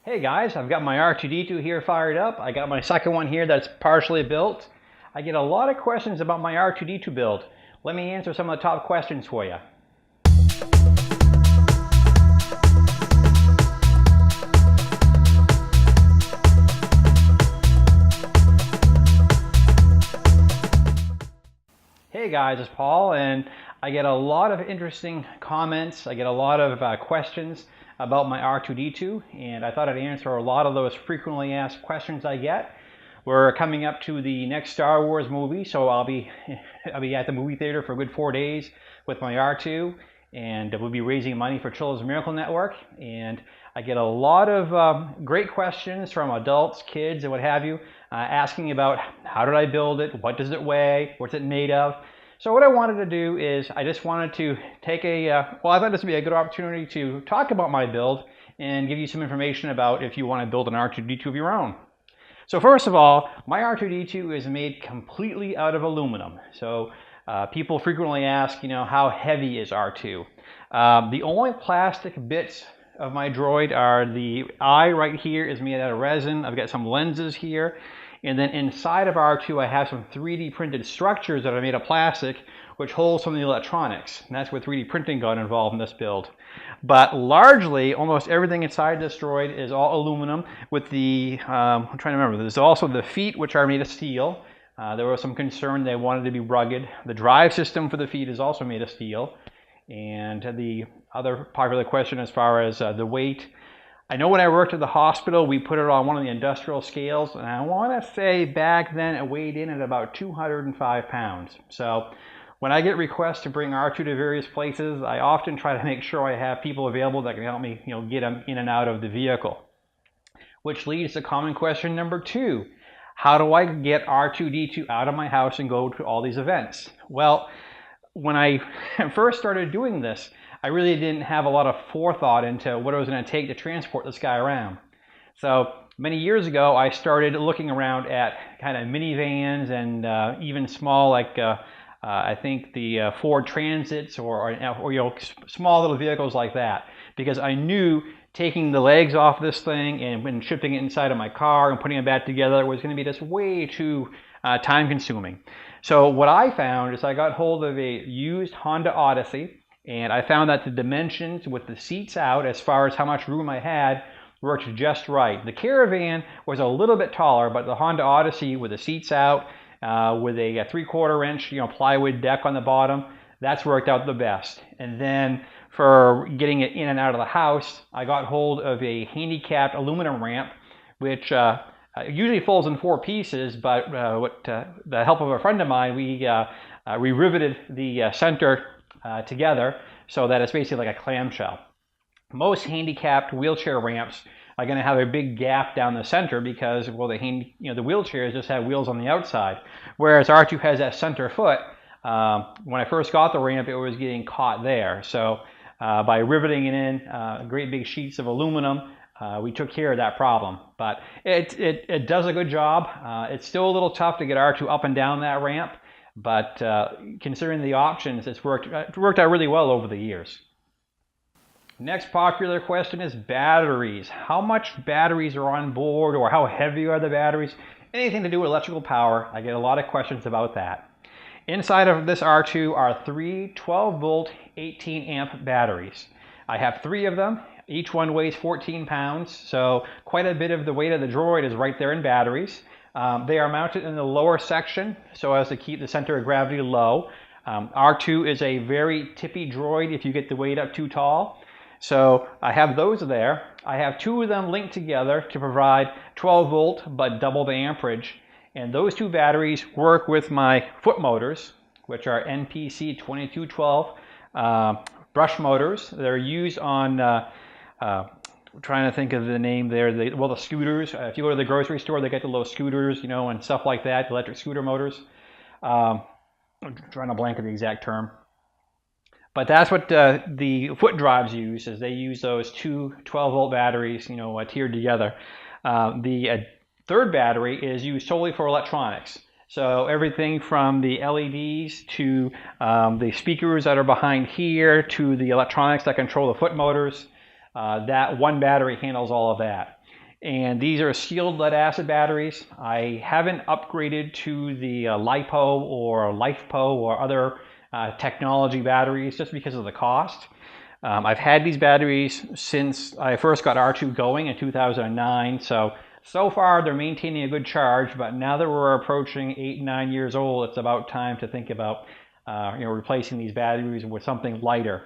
Hey guys, I've got my R2-D2 here fired up. I got my second one here that's partially built. I get a lot of questions about my R2-D2 build. Let me answer some of the top questions for you. Hey guys, it's Paul, and I get a lot of interesting comments. I get a lot of questions about my R2-D2, and I thought I'd answer a lot of those frequently asked questions I get. We're coming up to the next Star Wars movie, so I'll be at the movie theater for a good 4 days with my R2, and we'll be raising money for Children's Miracle Network. And I get a lot of great questions from adults, kids, and what have you, asking about how did I build it, what does it weigh, what's it made of. So what I wanted to do is I just wanted to take I thought this would be a good opportunity to talk about my build and give you some information about if you want to build an R2-D2 of your own. So first of all, my R2-D2 is made completely out of aluminum. So people frequently ask, how heavy is R2? The only plastic bits of my droid are the eye right here is made out of resin. I've got some lenses here. And then inside of R2, I have some 3D printed structures that are made of plastic, which hold some of the electronics. And that's where 3D printing got involved in this build. But largely, almost everything inside this droid is all aluminum with the, I'm trying to remember, there's also the feet, which are made of steel. There was some concern they wanted to be rugged. The drive system for the feet is also made of steel. And the other part of the question as far as the weight, I know when I worked at the hospital, we put it on one of the industrial scales, and I want to say back then it weighed in at about 205 pounds. So when I get requests to bring R2 to various places, I often try to make sure I have people available that can help me, get them in and out of the vehicle. Which leads to common question number 2. How do I get R2-D2 out of my house and go to all these events? Well, when I first started doing this, I really didn't have a lot of forethought into what it was going to take to transport this guy around. So many years ago, I started looking around at kind of minivans and even small, like I think the Ford Transits or small little vehicles like that, because I knew taking the legs off this thing and shipping it inside of my car and putting it back together was going to be just way too time consuming. So what I found is I got hold of a used Honda Odyssey. And I found that the dimensions with the seats out, as far as how much room I had, worked just right. The Caravan was a little bit taller, but the Honda Odyssey with the seats out, with a 3/4 inch plywood deck on the bottom, that's worked out the best. And then for getting it in and out of the house, I got hold of a handicapped aluminum ramp, which usually folds in 4 pieces, but with the help of a friend of mine, we riveted the center together so that it's basically like a clamshell. Most handicapped wheelchair ramps are going to have a big gap down the center because, well, the wheelchairs just have wheels on the outside, whereas R2 has that center foot. When I first got the ramp, it was getting caught there. So by riveting it in great big sheets of aluminum, we took care of that problem. But it does a good job. It's still a little tough to get R2 up and down that ramp. But considering the options, it's worked out really well over the years. Next popular question is batteries. How much batteries are on board, or how heavy are the batteries? Anything to do with electrical power. I get a lot of questions about that. Inside of this R2 are 3 12-volt, 18-amp batteries. I have 3 of them. Each one weighs 14 pounds, so quite a bit of the weight of the droid is right there in batteries. They are mounted in the lower section so as to keep the center of gravity low. R2 is a very tippy droid if you get the weight up too tall. So I have those there. I have 2 of them linked together to provide 12 volt but double the amperage. And those 2 batteries work with my foot motors, which are NPC 2212 brush motors. They're used on I'm trying to think of the name there. The scooters. If you go to the grocery store, they get the little scooters, and stuff like that, electric scooter motors. I'm trying to blank on the exact term. But that's what the foot drives use, is they use those 2 12-volt batteries, tiered together. The third battery is used solely for electronics. So everything from the LEDs to the speakers that are behind here to the electronics that control the foot motors. That one battery handles all of that. And these are sealed lead acid batteries. I haven't upgraded to the LiPo or LifePo or other technology batteries just because of the cost. I've had these batteries since I first got R2 going in 2009. So far they're maintaining a good charge, but now that we're approaching 8, 9 years old, it's about time to think about replacing these batteries with something lighter.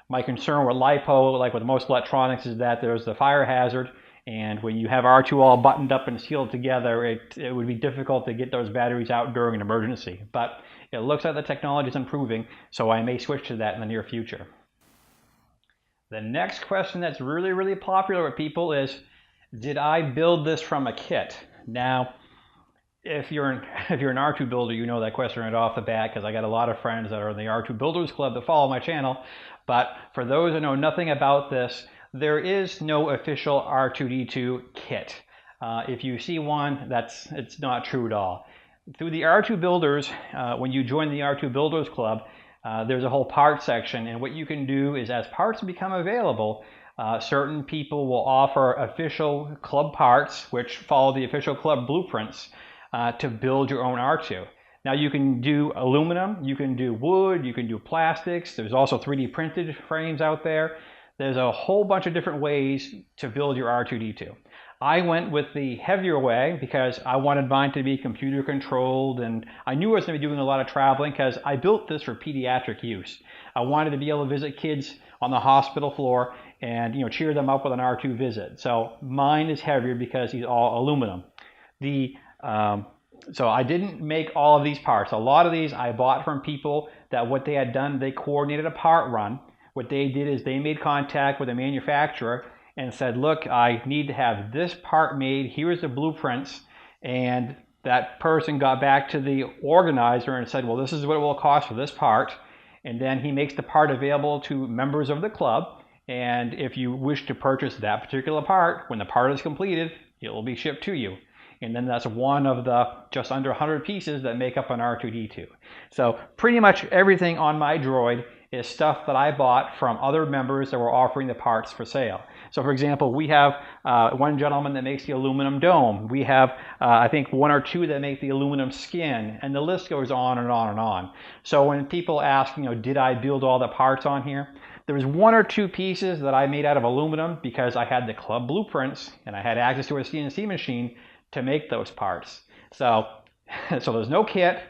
My concern with LiPo, like with most electronics, is that there's the fire hazard. And when you have R2 all buttoned up and sealed together, it would be difficult to get those batteries out during an emergency. But it looks like the technology is improving, so I may switch to that in the near future. The next question that's really, really popular with people is, did I build this from a kit? Now, if you're an R2 builder, you know that question right off the bat, because I got a lot of friends that are in the R2 Builders Club that follow my channel. But for those who know nothing about this, there is no official R2-D2 kit. If you see one, it's not true at all. Through the R2 Builders, when you join the R2 Builders Club, there's a whole parts section, and what you can do is, as parts become available, certain people will offer official club parts, which follow the official club blueprints, to build your own R2. Now you can do aluminum, you can do wood, you can do plastics. There's also 3D printed frames out there. There's a whole bunch of different ways to build your R2-D2. I went with the heavier way because I wanted mine to be computer controlled, and I knew I was going to be doing a lot of traveling because I built this for pediatric use. I wanted to be able to visit kids on the hospital floor and cheer them up with an R2 visit. So mine is heavier because he's all aluminum. So I didn't make all of these parts. A lot of these I bought from people that what they had done, they coordinated a part run. What they did is they made contact with a manufacturer and said, look, I need to have this part made. Here's the blueprints. And that person got back to the organizer and said, well, this is what it will cost for this part. And then he makes the part available to members of the club. And if you wish to purchase that particular part, when the part is completed, it will be shipped to you. And then that's one of the just under 100 pieces that make up an R2-D2. So pretty much everything on my droid is stuff that I bought from other members that were offering the parts for sale. So for example, we have one gentleman that makes the aluminum dome. We have, I think, 1 or 2 that make the aluminum skin, and the list goes on and on and on. So when people ask, did I build all the parts on here? There was 1 or 2 pieces that I made out of aluminum because I had the club blueprints and I had access to a CNC machine to make those parts. So there's no kit.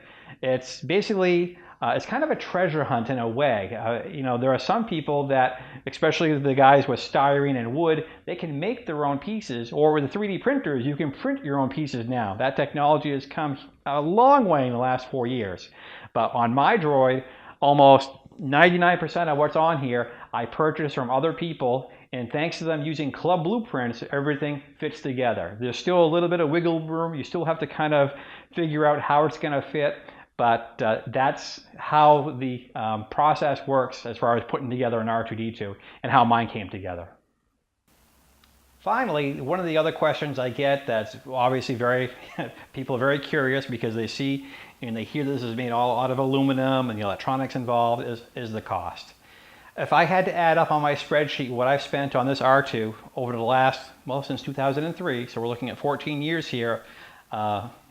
It's basically, it's kind of a treasure hunt in a way. There are some people that, especially the guys with styrene and wood, they can make their own pieces, or with the 3D printers, you can print your own pieces now. That technology has come a long way in the last 4 years. But on my droid, almost 99% of what's on here, I purchased from other people, and thanks to them using club blueprints, everything fits together. There's still a little bit of wiggle room. You still have to kind of figure out how it's going to fit. But that's how the process works as far as putting together an R2-D2 and how mine came together. Finally, one of the other questions I get that's obviously people are very curious because they see and they hear this is made all out of aluminum and the electronics involved is the cost. If I had to add up on my spreadsheet what I've spent on this R2 over the last, since 2003, so we're looking at 14 years here,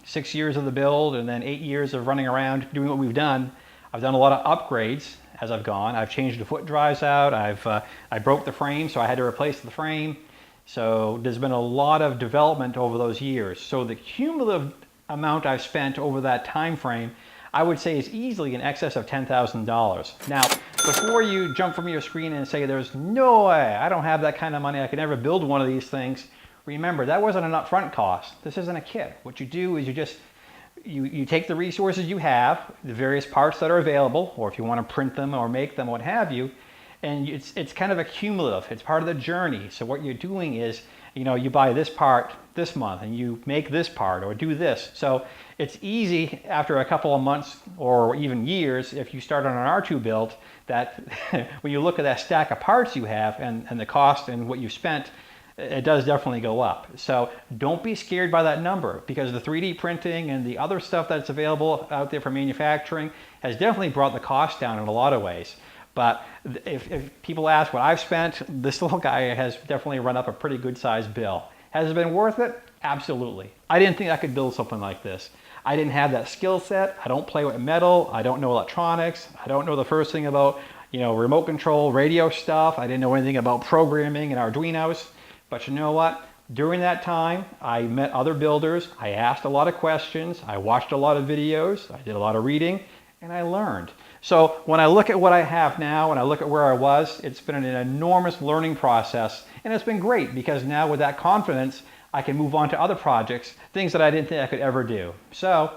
6 years of the build and then 8 years of running around doing what we've done. I've done a lot of upgrades as I've gone. I've changed the foot drives out. I broke the frame, so I had to replace the frame. So there's been a lot of development over those years. So the cumulative amount I've spent over that time frame, I would say, is easily in excess of $10,000. Now, before you jump from your screen and say, there's no way, I don't have that kind of money, I could never build one of these things, remember, that wasn't an upfront cost. This isn't a kit. What you do is you take the resources you have, the various parts that are available, or if you want to print them or make them, what have you, and it's kind of a cumulative. It's part of the journey. So what you're doing is, you buy this part this month and you make this part or do this. So it's easy after a couple of months or even years, if you start on an R2 build, that when you look at that stack of parts you have and the cost and what you spent, it does definitely go up. So don't be scared by that number, because the 3D printing and the other stuff that's available out there for manufacturing has definitely brought the cost down in a lot of ways. But if people ask what I've spent, this little guy has definitely run up a pretty good sized bill. Has it been worth it? Absolutely. I didn't think I could build something like this. I didn't have that skill set. I don't play with metal. I don't know electronics. I don't know the first thing about, remote control, radio stuff. I didn't know anything about programming and Arduinos. But you know what? During that time, I met other builders. I asked a lot of questions. I watched a lot of videos. I did a lot of reading, and I learned. So when I look at what I have now and I look at where I was, it's been an enormous learning process. And it's been great because now with that confidence, I can move on to other projects, things that I didn't think I could ever do. So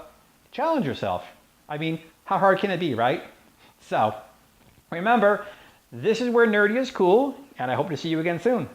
challenge yourself. I mean, how hard can it be, right? So remember, this is where nerdy is cool, and I hope to see you again soon.